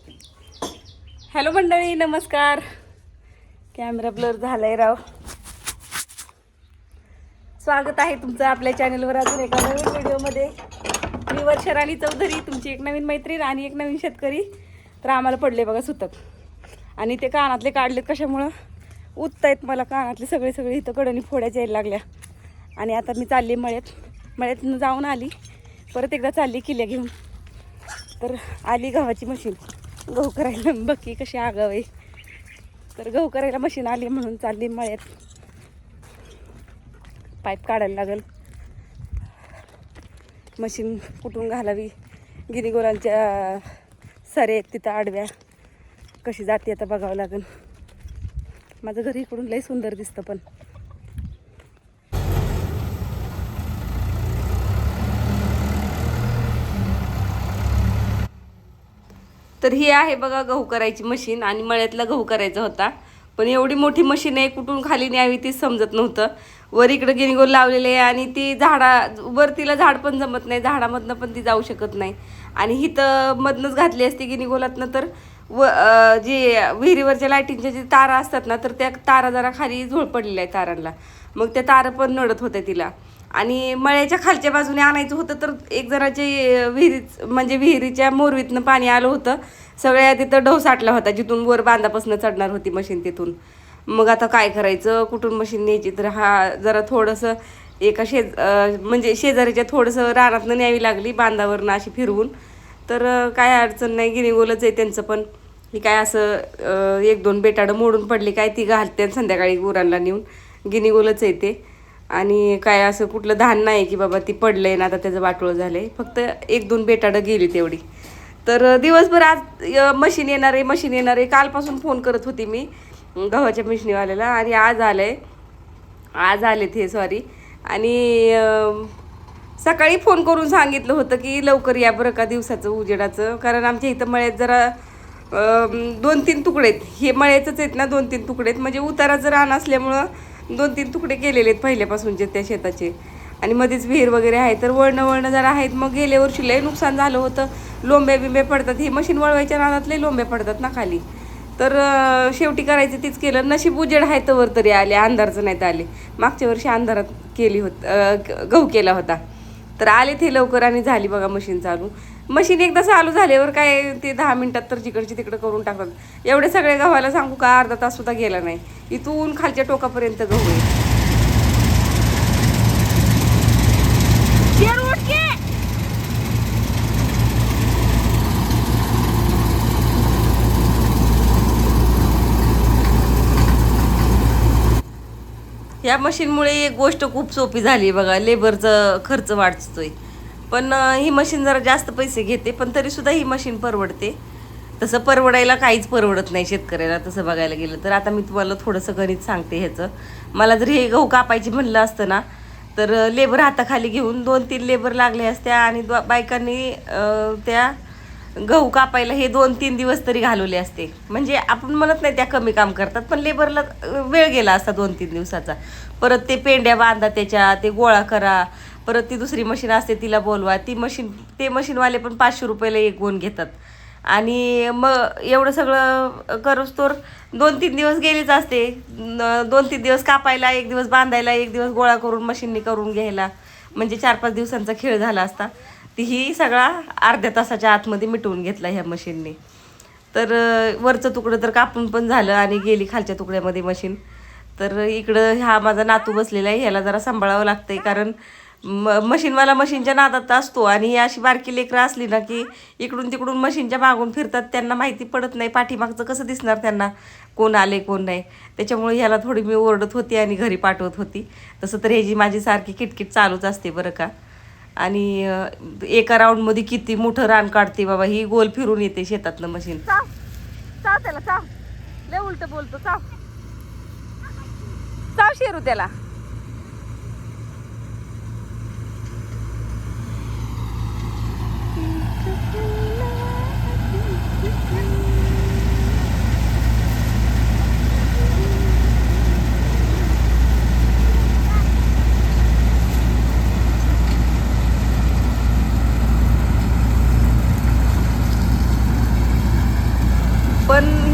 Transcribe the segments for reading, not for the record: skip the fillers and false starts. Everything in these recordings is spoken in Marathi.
हॅलो मंडळी, नमस्कार. कॅमेरा ब्लर झालाय राव. स्वागत आहे तुमचं आपल्या चॅनलवर अजून एका नवीन व्हिडिओमध्ये. मी वर्षा राणी चौधरी, तुमची एक नवीन मैत्रीण आणि एक नवीन शेतकरी. तर आम्हाला पडले बघा सुतक, आणि ते कानातले काढलेत कशामुळं उठतायत मला. कानातले सगळे इथं कडनी फोड्याच्या यायला लागल्या. आणि आता मी चालली मळ्यातनं जाऊन आली, परत एकदा चालली किल्ल्या घेऊन. तर आली गव्हाची मशीन गहू करायला. बघी कशी आगाव आहे. तर गहू करायला मशीन आली म्हणून चालली मळ्यात. पाईप काढायला लागल, मशीन कुठून घालावी. गिनीगोरांच्या सरे आहेत तिथं आडव्या, कशी जाते आता बघावं लागेल. माझं घर इकडून लई सुंदर दिसतं. पण तर ही आहे बघा गहू करायची मशीन, आणि मळ्यातला गहू करायचा होता. पण एवढी मोठी मशीन आहे, कुठून खाली न्यावी तीच समजत नव्हतं. वर इकडं गिनीगोल लावलेले आहे, आणि ती वरतीला झाड पण जमत नाही, झाडामधनं पण ती जाऊ शकत नाही. आणि हिथं मधनंच घातली असती गिनीगोलातनं तर जे विहिरीवरच्या लाईटिंगच्या जे तारा असतात ना, तर त्या तारा जरा खाली झोळ पडलेल्या आहे तारांना. मग त्या तारा पण नडत होत्या तिला. आणि मळ्याच्या खालच्या बाजूने आणायचं होतं, तर एक जणाचे विहिरीच्या मोरवीतनं पाणी आलं होतं. सगळ्या तिथं ढव साठला होता, जिथून वर बांधापासून चढणार होती मशीन तिथून. मग आता काय करायचं, कुठून मशीन न्यायची. तर हा जरा थोडंसं एका शेजारीच्या थोडंसं रानातनं न्यावी लागली, बांधावरनं अशी फिरवून. तर काय अडचण नाही, गिनीगोलच आहे त्यांचं पण. ही काय असं 1-2 बेटाडं मोडून पडली काय, ती घालते संध्याकाळी गुरांना नेऊन. गिनीगोलच आहे ते. आणि काय असं कुठलं धान नाही की बाबा ती पडलंय ना आता त्याचं वाटोळं झालंय. फक्त 1-2 बेटाडं गेली तेवढी. तर दिवसभर आज मशीन येणार आहे. कालपासून फोन करत होती मी गव्हाच्या मशीनीवाल्याला, आणि आज आलेत हे सॉरी. आणि सकाळी फोन करून सांगितलं होतं की लवकर या बरं का, दिवसाचं उजेडाचं. कारण आमच्या इथं मळ्यात जरा 2-3 तुकडे आहेत. हे मळ्याचंच आहेत ना, 2-3 तुकडे आहेत. म्हणजे उताराचं रान असल्यामुळं 2-3 तुकडे केलेले आहेत पहिल्यापासूनचे त्या शेताचे. आणि मध्येच विहीर वगैरे आहे, तर वळणं जरा आहेत. मग गेल्या वर्षी लय नुकसान झालं होतं, लोंब्या पडतात. ही मशीन वळवायच्या नादात लय लोंब्या पडतात ना खाली. तर शेवटी करायचं तीच केलं. नशीब उजेड आहे तवर तरी आले, अंधारचं नाहीत आले. मागच्या वर्षी अंधारात गहू केला होता. तर आले ते लवकर, आणि झाली बघा मशीन चालू. मशीन एकदा चालू झाल्यावर काय ते 10 मिनिटात तर जिकडची तिकडं करून टाकतात. एवढे सगळे गव्हाला सांगू का, अर्धा तास सुद्धा गेला नाही. इथून खालच्या टोकापर्यंत गहू आहे. या मशीनमुळे एक गोष्ट खूप सोपी झाली बघा, लेबरचा खर्च वाचतोय. पण ही मशीन जरा जास्त पैसे घेते, पण तरीसुद्धा ही मशीन परवडते. तसं परवडायला काहीच परवडत नाही शेतकऱ्याला तसं बघायला गेलं तर. आता मी तुम्हाला थोडंसं गणित सांगते ह्याचं. मला जर हे गहू कापायची म्हणलं असतं ना, तर लेबर हाताखाली घेऊन 2-3 लेबर लागले असत्या, आणि बायकांनी त्या गहू कापायला हे 2-3 दिवस तरी घालवले असते. म्हणजे आपण म्हणत नाही त्या कमी काम करतात, पण लेबरला वेळ गेला असता 2-3 दिवसाचा. परत ते पेंड्या बांधा, त्याच्या ते गोळा करा, परत ती दुसरी मशीन असते तिला बोलवा. ते मशीनवाले पण 500 रुपयाला एक गोण घेतात. आणि मग एवढं सगळं करूस्तोवर 2-3 दिवस गेलेच असते. 2-3 दिवस कापायला, 1 दिवस बांधायला, 1 दिवस गोळा करून मशीननी करून घ्यायला, म्हणजे 4-5 दिवसांचा खेळ झाला असता. ही सगळा अर्ध्या तासाच्या आतमध्ये मिटवून घेतला ह्या मशीनने. तर वरचं तुकडं तर कापून पण झालं, आणि गेली खालच्या तुकड्यामध्ये मशीन. तर इकडं हा माझा नातू बसलेला आहे, ह्याला जरा सांभाळावं लागतंय. कारण मशीनवाला मशीनच्या नादात असतो, आणि ही अशी बारकी लेकरं असली ना की इकडून तिकडून मशीनच्या मागून फिरतात. त्यांना माहिती पडत नाही पाठीमागचं कसं दिसणार त्यांना, कोण आले कोण नाही. त्याच्यामुळे ह्याला थोडी मी ओरडत होती आणि घरी पाठवत होती. तसं तर ह्याची माझी सारखी किटकिट चालूच असते बरं का. आणि एका राऊंडमध्ये किती मोठं रान काढते बाबा ही, गोल फिरून येते शेतातलं मशीन. चाव त्याला, चाव. लय उलट बोलतो, चाव शेरू त्याला.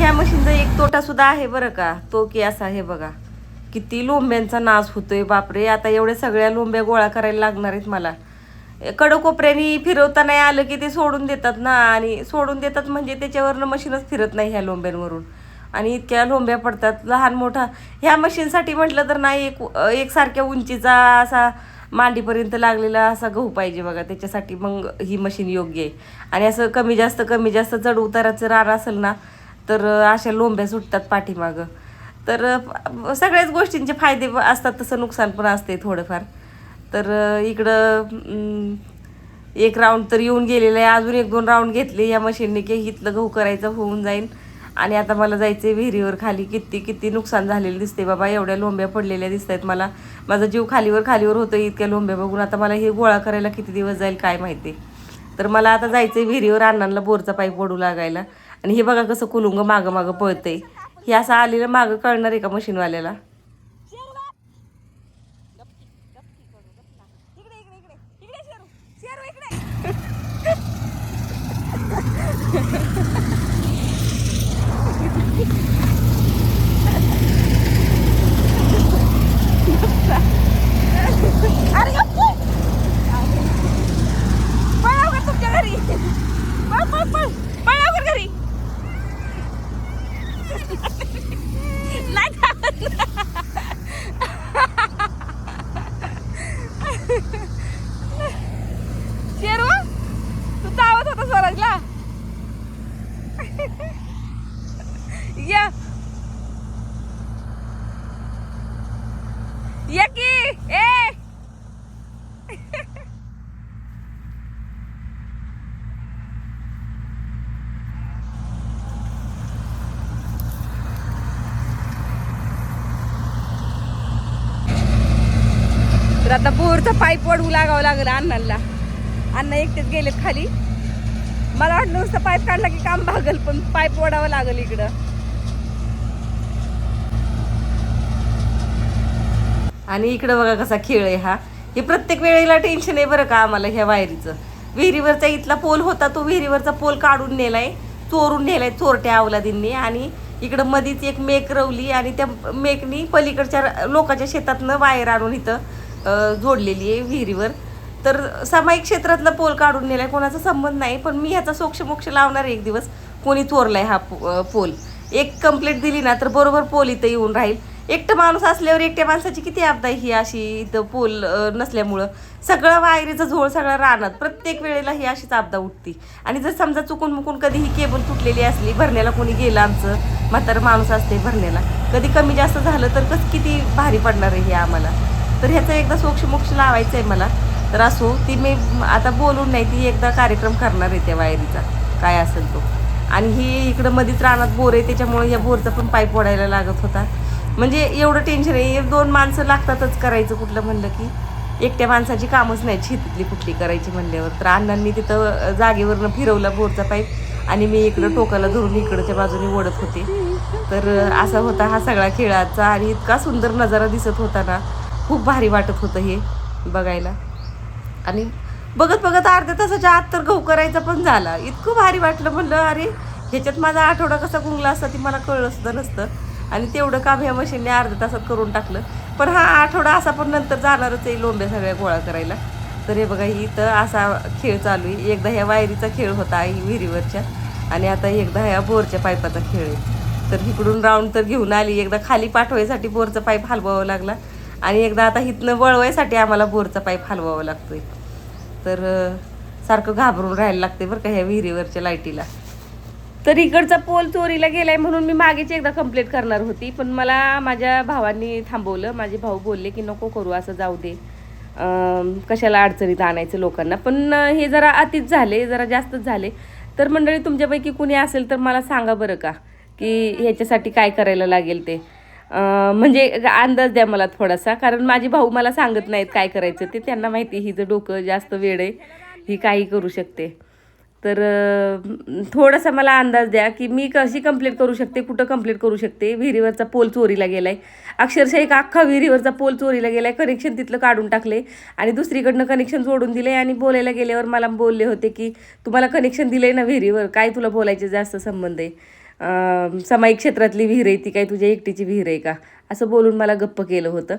ह्या मशीनचा एक तोटा सुद्धा आहे बरं का, तो की असा हे बघा किती लोंब्यांचा नाश होतोय बापरे. आता एवढ्या सगळ्या लोंब्या गोळा करायला लागणार आहेत मला. कडकोपऱ्यानी फिरवता नाही आलं की ते सोडून देतात ना, आणि सोडून देतात म्हणजे त्याच्यावरनं मशीनच फिरत नाही ह्या लोंब्यांवरून, आणि इतक्या लोंब्या पडतात लहान मोठा. ह्या मशीनसाठी म्हटलं तर नाही एकसारख्या उंचीचा असा मांडीपर्यंत लागलेला असा गहू पाहिजे बघा, त्याच्यासाठी मग ही मशीन योग्य आहे. आणि असं कमी जास्त चढ उताराचं रान असेल ना तर अशा लोंब्या सुटतात पाठीमागं. तर सगळ्याच गोष्टींचे फायदे असतात, तसं नुकसान पण असते थोडंफार. तर इकडं एक राऊंड तर येऊन गेलेलं आहे, अजून 1-2 राऊंड घेतले या मशीनने की इथलं गहू करायचं होऊन जाईल. आणि आता मला जायचं आहे विहिरीवर खाली. किती नुकसान झालेलं दिसते बाबा, एवढ्या लोंब्या पडलेल्या दिसत आहेत मला. माझा जीव खालीवर होतं इतक्या लोंब्या बघून. आता मला हे गोळा करायला किती दिवस जाईल काय माहिती. तर मला आता जायचं आहे विहिरीवर, अण्णांना बोरचा पाईप ओढू लागायला. आणि हे बघा कसं कुलुंग मागं पळतंय. हे असं आलेलं मागं कळणार आहे का मशीनवाल्याला. तर आता बोरचा पाईप ओढू लागावं लागलं अण्णांना. अण्णा एकटेच गेलेत खाली. मला वाटलं नुसतं पाईप काढला की काम भागल, पण पाईप ओढावं लागल इकडं. आणि इकडं बघा कसा खेळ आहे हा. हे प्रत्येक वेळेला टेन्शन आहे बरं का आम्हाला ह्या वायरीचं. विहिरीवरचा इथला पोल होता, तो विहिरीवरचा पोल काढून नेलाय, चोरून नेलाय चोरट्या अवलादींनी. आणि इकडं मधीच एक मेक रवली, आणि त्या मेकनी पलीकडच्या लोकांच्या शेतातनं वायर आणून इथं जोडलेली आहे विहिरीवर. तर सामायिक क्षेत्रातला पोल काढून नेलाय, कोणाचा संबंध नाही. पण मी ह्याचा सोक्षमोक्ष लावणार एक दिवस. कोणी चोरलाय हा पोल. एक कंप्लेंट दिली ना तर बरोबर पोल इथं येऊन राहील. एकटं माणूस असल्यावर एकट्या माणसाची किती आपदा ही अशी इथं पोल नसल्यामुळं. सगळं वायरीचं झोळ सगळं रानात, प्रत्येक वेळेला ही अशीच आपदा उठती. आणि जर समजा चुकून मुकून कधी ही केबल तुटलेली असली, भरण्याला कोणी गेलं, आमचं म्हातारं माणूस असते भरण्याला, कधी कमी जास्त झालं तर कसं किती भारी पडणार आहे हे आम्हाला. तर ह्याचा एकदा सोक्षमोक्ष लावायचं आहे मला. तर असो, ती मी आता बोलून नाही, ती एकदा कार्यक्रम करणार आहे त्या वायरीचा काय असेल तो. आणि ही इकडं मध्येच रानात बोर आहे, त्याच्यामुळे या बोरचा पण पाईप ओढायला लागत होता. म्हणजे एवढं टेन्शन आहे. 1-2 माणसं लागतातच करायचं कुठलं म्हणलं की. एकट्या माणसाची कामच नाही शेतीतली कुठली करायची म्हणल्यावर. तर अण्णांनी तिथं जागेवरनं फिरवला बोरचा पाईप, आणि मी इकडं टोकाला धरून इकडच्या बाजूने ओढत होते. तर असा होता हा सगळा खेळाचा. आणि इतका सुंदर नजारा दिसत होता ना, खूप भारी वाटत होतं हे बघायला. आणि बघत अर्ध्या तासाच्या आत तर गहू करायचा पण झाला. इतकं भारी वाटलं, म्हणलं अरे ह्याच्यात माझा आठवडा कसा गुंगला असता ती मला कळलं सुद्धा नसतं. आणि तेवढं काम ह्या मशीनने अर्ध्या तासात करून टाकलं. पण हा आठवडा असा पण नंतर जाणारच आहे लोंब्या सगळ्या गोळा करायला. तर हे बघा, इथं असा खेळ चालू आहे. एकदा ह्या वायरीचा खेळ होता विहिरीवरच्या, आणि आता एकदा ह्या बोरच्या पाईपाचा खेळ आहे. तर इकडून राऊंड तर घेऊन आली. एकदा खाली पाठवायसाठी बोरचा पाईप हलवावा लागला, आणि एकदा आता इथनं वळवायसाठी आम्हाला बोरचा पाईप हलवावा लागतोय. तर सारखं घाबरून राहायला लागते बरं का ह्या विहिरीवरच्या लाईटीला. तर इकडचा पोल चोरीला गेलाय म्हणून मी मागेच एकदा कंप्लेंट करणार होती, पण मला माझ्या भावांनी थांबवलं. माझे भाऊ बोलले की नको करू, असं जाऊ दे, कशाला अडचणीत आणायचं लोकांना. पण हे जरा अतिच झाले, जरा जास्तच झाले. तर मंडळी, तुमच्यापैकी कुणी असेल तर मला सांगा बरं का, की ह्याच्यासाठी काय करायला लागेल ते. म्हणजे अंदाज द्या मला थोडासा, कारण माझे भाऊ मला सांगत नाहीत काय करायचं ते. त्यांना माहिती हिचं डोकं जास्त वेळ आहे, ही काही करू शकते. तर थोडासा मला अंदाज द्या की मी कशी कंप्लेंट करू शकते, कुठं कंप्लेंट करू शकते. विहिरीवरचा पोल चोरीला गेलाय, अक्षरशः एक अख्खा विहिरीवरचा पोल चोरीला गेलाय. कनेक्शन तिथलं काढून टाकले आणि दुसरीकडनं कनेक्शन जोडून दिले. आणि बोलायला गेल्यावर मला बोलले होते की तुम्हाला कनेक्शन दिलंय ना विहिरीवर, काय तुला बोलायचे जास्त संबंध आहे. सामायिक क्षेत्रातली विहीर आहे ती काय तुझ्या एकटीची विहीर आहे का, असं बोलून मला गप्प केलं होतं.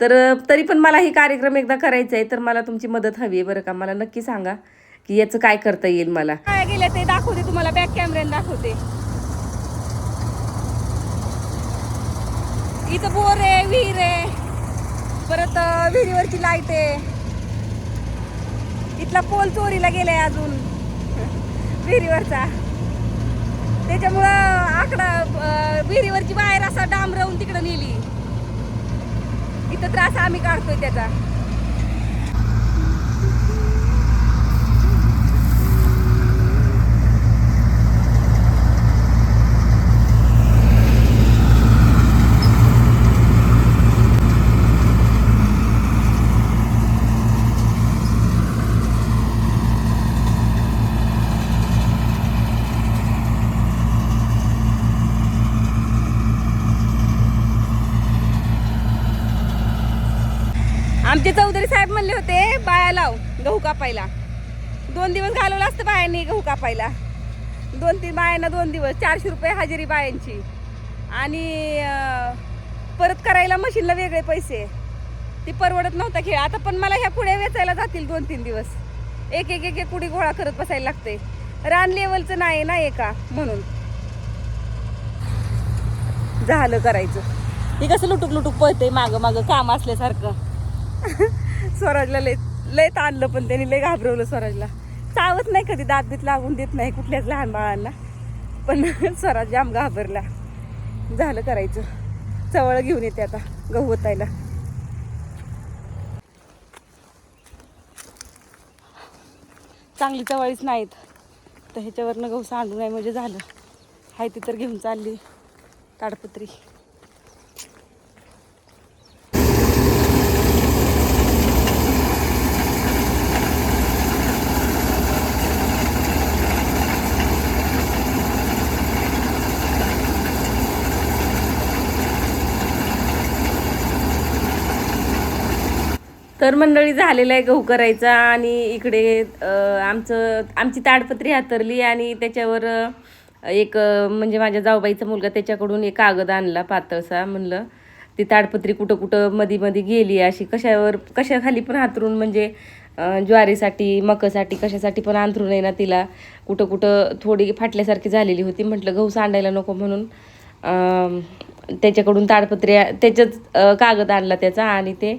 तर तरी पण मला ही कार्यक्रम एकदा करायचा आहे, तर मला तुमची मदत हवी आहे बरं का. मला नक्की सांगा की याचं काय करता येईल. मला काय गेलं ते दाखवते तुम्हाला, बॅक कॅमेऱ्याने दाखवते. इथं बोर आहे, विहीर आहे, परत विहिरीवरची लाईट आहे. इथला पोल चोरीला गेलाय अजून विहिरीवरचा, त्याच्यामुळं आकडा विहिरीवरची वायर असा डांबरवून तिकडं नेली. इथं त्रास आम्ही काढतोय त्याचा. आमचे चौधरी साहेब म्हणले होते बाया लाव गहू कापायला. 2 दिवस घालवलं असतं बायांनी गहू कापायला. 2-3 बायांना 2 दिवस 400 रुपये हजेरी बायांची, आणि परत करायला मशीनला वेगळे पैसे. ती परवडत नव्हता खेळ. आता पण मला ह्या कुड्या वेचायला जातील 2-3 दिवस. एक एक एक एक कुडी गोळा करत बसायला लागते. रान लेवलचं नाही का म्हणून झालं करायचं. हे कसं लुटूक लुटूक पळतंय मागं मागं काम असल्यासारखं. स्वराजला लय ताणलं, पण त्यांनी लय घाबरवलं स्वराजला. चावत नाही कधी, दात बीत लागून देत नाही कुठल्याच लहान बाळांना, पण स्वराज जाम घाबरला. झालं करायचं. चवळ घेऊन येते आता गहू ओतायला. चांगली चवळीच नाहीत तर ह्याच्यावरनं गहू सांडू नाही म्हणजे झालं. हाय ती तर घेऊन चालली ताडपत्री. तर मंडळी झालेलं आहे गहू करायचा, आणि इकडे आमची ताडपत्री हातरली, आणि त्याच्यावर एक म्हणजे माझ्या जाऊबाईचा मुलगा त्याच्याकडून एक कागद आणला पातळसा. म्हणलं ती ताडपत्री कुठं कुठं मध्ये मध्ये गेली अशी, कशाखाली पण हातरून, म्हणजे ज्वारीसाठी मकासाठी कशासाठी पण अंथरून आहे ना, तिला कुठं कुठं थोडी फाटल्यासारखी झालेली होती. म्हटलं गहू सांडायला नको म्हणून त्याच्याकडून ताडपत्री त्याच्याच कागद आणला त्याचा, आणि ते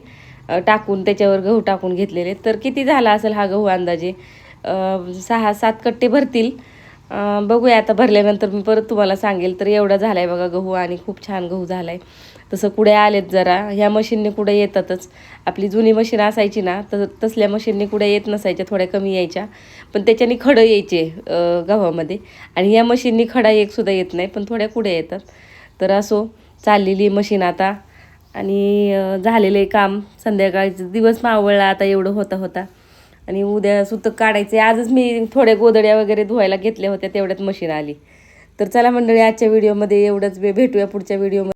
टाकून त्याच्यावर गहू टाकून घेतलेले. तर किती झाला असेल हा गहू अंदाजे 6-7 कट्टे भरतील. बघूया आता भरल्यानंतर मी परत तुम्हाला सांगेल. तर एवढा झाला आहे बघा गहू, आणि खूप छान गहू झाला आहे. तसं कुड्या आलेत जरा, ह्या मशीनने कुड्या येतातच. आपली जुनी मशीन असायची ना, तर तसल्या मशीनने कुड्या येत नसायच्या, थोड्या कमी यायच्या, पण त्याच्याने खडं यायचे गव्हामध्ये. आणि या मशीनने खडा एकसुद्धा येत नाही, पण थोड्या कुड्या येतात. तर असो, चाललेली मशीन आता, आणि झालेलं काम. संध्याकाळचं दिवस मावळला आता एवढं होता, आणि उद्या सुतक काढायचे. आजच मी थोड्या गोधड्या वगैरे धुवायला घेतल्या होत्या, तेवढ्यात मशीन आली. तर चला मंडळी, आजच्या व्हिडिओमध्ये एवढंच. भेटूया पुढच्या व्हिडिओमध्ये.